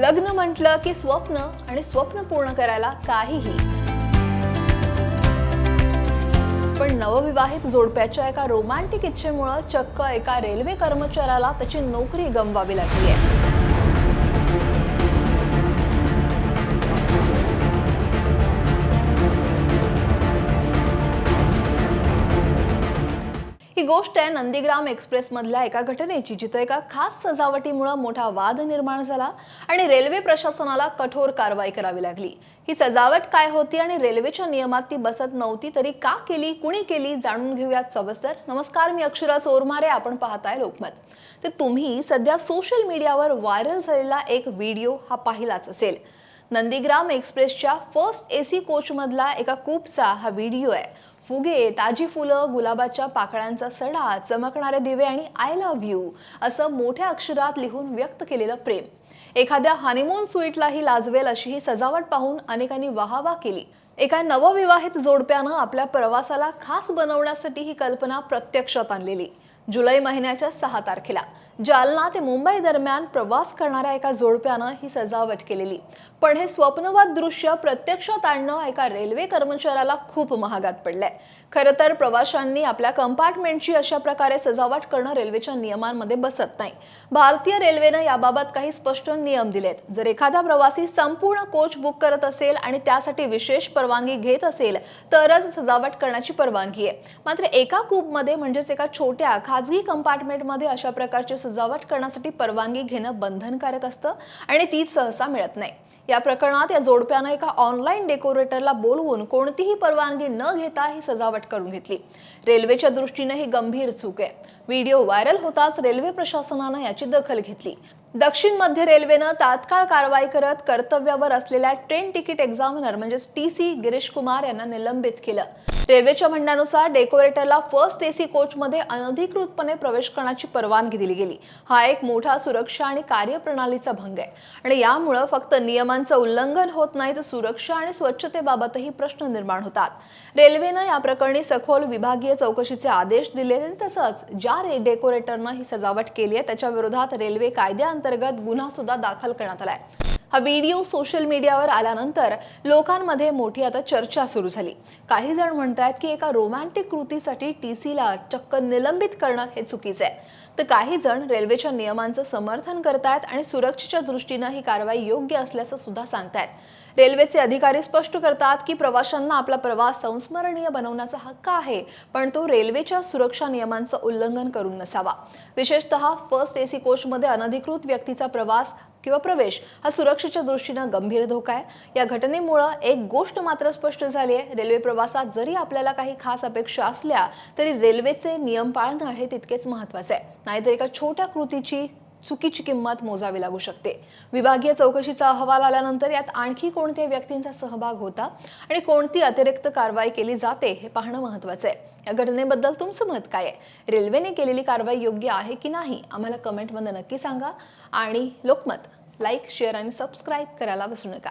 लग्न म्हटलं की स्वप्न आणि स्वप्न पूर्ण करायला काहीही. पण नवविवाहित जोडप्याच्या एका रोमॅन्टिक इच्छेमुळे चक्क एका रेल्वे कर्मचाऱ्याला त्याची नोकरी गमवावी लागली आहे. ही गोष्ट आहे नंदीग्राम एक्सप्रेस मधल्या एका घटनेची, जिथे एका खास सजावटीमुळे मोठा वाद निर्माण झाला आणि रेल्वे प्रशासनाला कठोर कारवाई करावी लागली. ही सजावट काय होती आणि रेल्वेच्या नियमात ती बसत नव्हती तरी का केली, कुणी केली, जाणून घेऊयात सविस्तर. नमस्कार, मी अक्षरा चोरमारे, आपण पाहताय लोकमत. तर तुम्ही सध्या सोशल मीडियावर व्हायरल झालेला एक व्हिडिओ हा पाहिलाच असेल. नंदीग्राम एक्सप्रेसच्या फर्स्ट एसी कोच मधला एका कूपचा हा व्हिडिओ आहे. फुगे, ताजी फुलं, गुलाबाच्या पाकळ्यांचा सडा, चमकणारे दिवे आणि आय लव्ह यू असं मोठ्या अक्षरात लिहून व्यक्त केलेलं प्रेम एखाद्या हनीमून स्वीटलाही लाजवेल अशी ही सजावट पाहून अनेकांनी वाहवा केली. एका नवविवाहित जोडप्यानं आपल्या प्रवासाला खास बनवण्यासाठी ही कल्पना प्रत्यक्षात आणलेली. जुलै महिन्याच्या 6 तारखेला जालना ते मुंबई दरम्यान प्रवास करणाऱ्या एका जोडप्यानं ही सजावट केलेली. पण हे स्वप्नवत दृश्य प्रत्यक्षात आणणं एका रेल्वे कर्मचाऱ्याला खूप महागात पडलंय. खरं तर प्रवाशांनी आपल्या कंपार्टमेंटची अशा प्रकारे सजावट करणं रेल्वेच्या नियमांमध्ये बसत नाही. भारतीय रेल्वेनं याबाबत काही स्पष्ट नियम दिलेत. जर एखादा प्रवासी संपूर्ण कोच बुक करत असेल आणि त्यासाठी विशेष परवानगी घेत असेल तरच सजावट करण्याची परवानगी आहे. मात्र एका कूपमध्ये म्हणजेच एका छोट्या खाजगी कंपार्टमेंटमध्ये अशा प्रकारची सजावट करण्यासाठी परवानगी घेणं बंधनकारक असतं आणि ती सहसा मिळत नाही. या प्रकरणात या जोडप्यानं एका ऑनलाईन डेकोरेटरला बोलवून कोणतीही परवानगी न घेता ही सजावट करून घेतली. रेल्वेच्या दृष्टीने ही गंभीर चूक आहे. व्हिडिओ व्हायरल होताच रेल्वे प्रशासनानं याची दखल घेतली. दक्षिण मध्य रेल्वेनं तात्काळ कारवाई करत कर्तव्यावर असलेल्या ट्रेन तिकीट एक्झामिनर म्हणजेच टीसी गिरीश कुमार यांना निलंबित केलं. रेल्वेच्या म्हणण्यानुसार डेकोरेटरला फर्स्ट एसी कोचमध्ये अनधिकृतपणे प्रवेश करण्याची परवानगी दिली गेली. हा एक मोठा सुरक्षा आणि कार्यप्रणालीचा भंग आहे आणि यामुळे फक्त नियमांचं उल्लंघन होत नाही तर सुरक्षा आणि स्वच्छतेबाबतही प्रश्न निर्माण होतात. रेल्वेनं या प्रकरणी सखोल विभागीय चौकशीचे आदेश दिले. तसंच ज्या डेकोरेटरनं ही सजावट केली आहे त्याच्या विरोधात रेल्वे कायद्याअंतर्गत गुन्हा सुद्धा दाखल करण्यात आलाय. हा व्हिडिओ सोशल मीडियावर आल्यानंतर लोकांमध्ये मोठी आता चर्चा सुरू झाली. काही जण म्हणतात की एका रोमॅन्टिक कृतीसाठी टीसीला चक्क निलंबित करणं हे चुकीचं आहे, तर काही जण रेल्वेच्या नियमांचं समर्थन करतायत आणि सुरक्षेच्या दृष्टीनं ही कारवाई योग्य असल्याचं सुद्धा सांगतायत. रेल्वेचे अधिकारी स्पष्ट करतात की प्रवाशांना आपला प्रवास संस्मरणीय बनवण्याचा हक्क आहे, पण तो रेल्वेच्या सुरक्षा नियमांचं उल्लंघन करून नसावा. विशेषतः फर्स्ट एसी कोचमध्ये अनधिकृत व्यक्तीचा प्रवास किंवा प्रवेश हा सुरक्षेच्या दृष्टीनं गंभीर धोका आहे. या घटनेमुळे एक गोष्ट मात्र स्पष्ट झाली आहे. रेल्वे प्रवासात जरी आपल्याला काही खास अपेक्षा असल्या तरी रेल्वेचे नियम पाळणं हे तितकेच महत्त्वाचं आहे. नाहीतर एका छोट्या कृतीची चुकीची किंमत मोजावी लागू शकते. विभागीय चौकशीचा अहवाल आल्यानंतर यात आणखी कोणत्या व्यक्तींचा सहभाग होता आणि कोणती अतिरिक्त कारवाई केली जाते हे पाहणं महत्त्वाचं आहे. या घटनेबद्दल तुमचं मत काय आहे? रेल्वेने केलेली कारवाई योग्य आहे की नाही? आम्हाला कमेंटमध्ये नक्की सांगा. आणि लोकमत लाईक, शेअर आणि सबस्क्राईब करायला विसरू नका.